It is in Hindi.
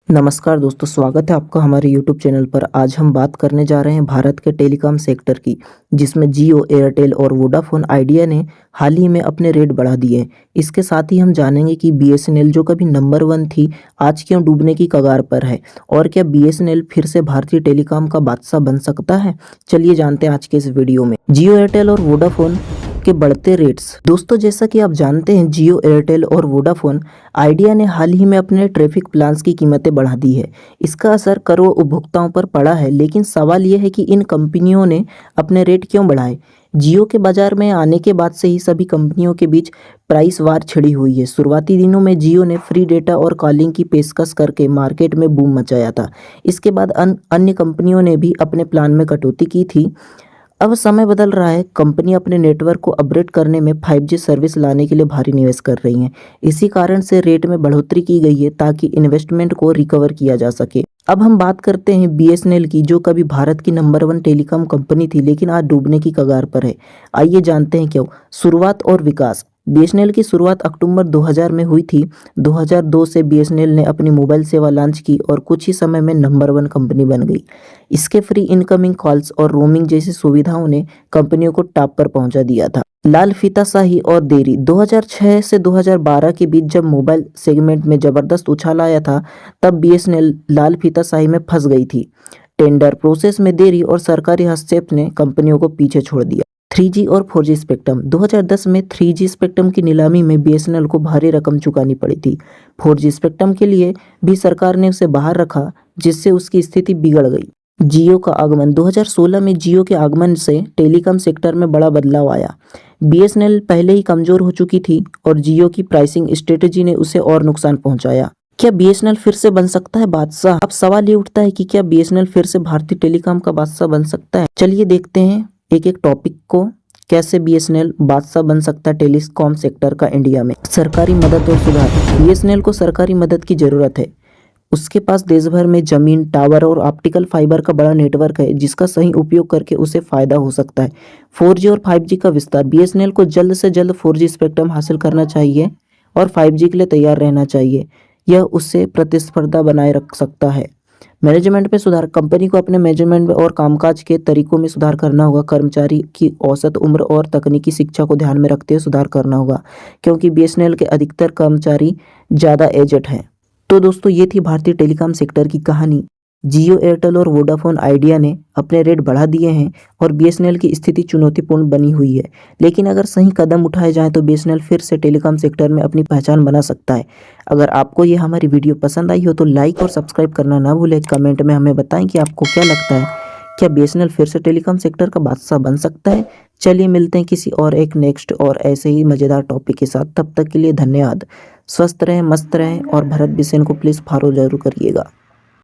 नमस्कार दोस्तों, स्वागत है आपका हमारे YouTube चैनल पर। आज हम बात करने जा रहे हैं भारत के टेलीकॉम सेक्टर की, जिसमें जियो, एयरटेल और वोडाफोन आइडिया ने हाल ही में अपने रेट बढ़ा दिए हैं। इसके साथ ही हम जानेंगे कि BSNL जो कभी नंबर 1 थी, आज क्यों डूबने की कगार पर है और क्या BSNL फिर से भारतीय टेलीकॉम का बादशाह बन सकता है। चलिए जानते हैं आज के इस वीडियो में जियो, एयरटेल और वोडाफोन के बढ़ते रेट्स। दोस्तों, जैसा कि आप जानते हैं, जियो, एयरटेल और वोडाफोन आइडिया ने हाल ही में अपने ट्रैफिक प्लान्स की कीमतें बढ़ा दी है। इसका असर करोड़ उपभोक्ताओं पर पड़ा है, लेकिन सवाल यह है कि इन कंपनियों ने अपने रेट क्यों बढ़ाए। जियो के बाजार में आने के बाद से ही सभी कंपनियों के बीच प्राइस वार छिड़ी हुई है। शुरुआती दिनों में जियो ने फ्री डेटा और कॉलिंग की पेशकश करके मार्केट में बूम मचाया था। इसके बाद अन्य कंपनियों ने भी अपने प्लान में कटौती की थी। अब समय बदल रहा है, कंपनी अपने नेटवर्क को अपग्रेड करने में 5G सर्विस लाने के लिए भारी निवेश कर रही हैं। इसी कारण से रेट में बढ़ोतरी की गई है ताकि इन्वेस्टमेंट को रिकवर किया जा सके। अब हम बात करते हैं BSNL की, जो कभी भारत की नंबर 1 टेलीकॉम कंपनी थी, लेकिन आज डूबने की कगार पर है। आइए जानते हैं क्यों। शुरुआत और विकास। BSNL की शुरुआत अक्टूबर 2000 में हुई थी। 2002 से BSNL ने अपनी मोबाइल सेवा लॉन्च की और कुछ ही समय में नंबर 1 कंपनी बन गई। इसके फ्री इनकमिंग कॉल्स और रोमिंग जैसी सुविधाओं ने कंपनियों को टॉप पर पहुंचा दिया था। लाल फीताशाही और देरी। 2006 से 2012 के बीच जब मोबाइल सेगमेंट में जबरदस्त उछाल आया था, तब BSNL लाल फीताशाही में फंस गई थी। टेंडर प्रोसेस में देरी और सरकारी हस्तक्षेप ने कंपनियों को पीछे छोड़ दिया। 3G और 4G स्पेक्ट्रम। 2010 में 3G स्पेक्ट्रम की नीलामी में BSNL को भारी रकम चुकानी पड़ी थी। 4G स्पेक्ट्रम के लिए भी सरकार ने उसे बाहर रखा, जिससे उसकी स्थिति बिगड़ गई। जियो का आगमन। 2016 में जियो के आगमन से टेलीकॉम सेक्टर में बड़ा बदलाव आया। BSNL पहले ही कमजोर हो चुकी थी और जियो की प्राइसिंग स्ट्रेटेजी ने उसे और नुकसान पहुंचाया। क्या BSNL फिर से बन सकता है बादशाह? अब सवाल ये उठता है कि क्या BSNL फिर से भारतीय टेलीकॉम का बादशाह बन सकता है। चलिए देखते हैं एक एक टॉपिक को, कैसे BSNL बादशाह बन सकता है टेलीकॉम सेक्टर का इंडिया में। सरकारी मदद और सुधार। BSNL को सरकारी मदद की जरूरत है। उसके पास देश भर में जमीन, टावर और ऑप्टिकल फाइबर का बड़ा नेटवर्क है, जिसका सही उपयोग करके उसे फायदा हो सकता है। 4G और 5G का विस्तार। BSNL को जल्द से जल्द 4G स्पेक्ट्रम हासिल करना चाहिए और 5G के लिए तैयार रहना चाहिए। यह उससे प्रतिस्पर्धा बनाए रख सकता है। मैनेजमेंट में सुधार। कंपनी को अपने मैनेजमेंट और कामकाज के तरीकों में सुधार करना होगा। कर्मचारी की औसत उम्र और तकनीकी शिक्षा को ध्यान में रखते हुए सुधार करना होगा, क्योंकि BSNL के अधिकतर कर्मचारी ज़्यादा एजेड हैं। तो दोस्तों, ये थी भारतीय टेलीकॉम सेक्टर की कहानी। जियो, एयरटेल और वोडाफोन आइडिया ने अपने रेट बढ़ा दिए हैं और BSNL की स्थिति चुनौतीपूर्ण बनी हुई है, लेकिन अगर सही कदम उठाए जाएं तो BSNL फिर से टेलीकॉम सेक्टर में अपनी पहचान बना सकता है। अगर आपको ये हमारी वीडियो पसंद आई हो तो लाइक और सब्सक्राइब करना ना भूलें। कमेंट में हमें बताएं कि आपको क्या लगता है, क्या BSNL फिर से टेलीकॉम सेक्टर का बादशाह बन सकता है। चलिए मिलते हैं किसी और एक नेक्स्ट और ऐसे ही मज़ेदार टॉपिक के साथ। तब तक के लिए धन्यवाद। स्वस्थ रहें, मस्त रहें और भरत BSN को प्लीज़ फॉलो जरूर करिएगा।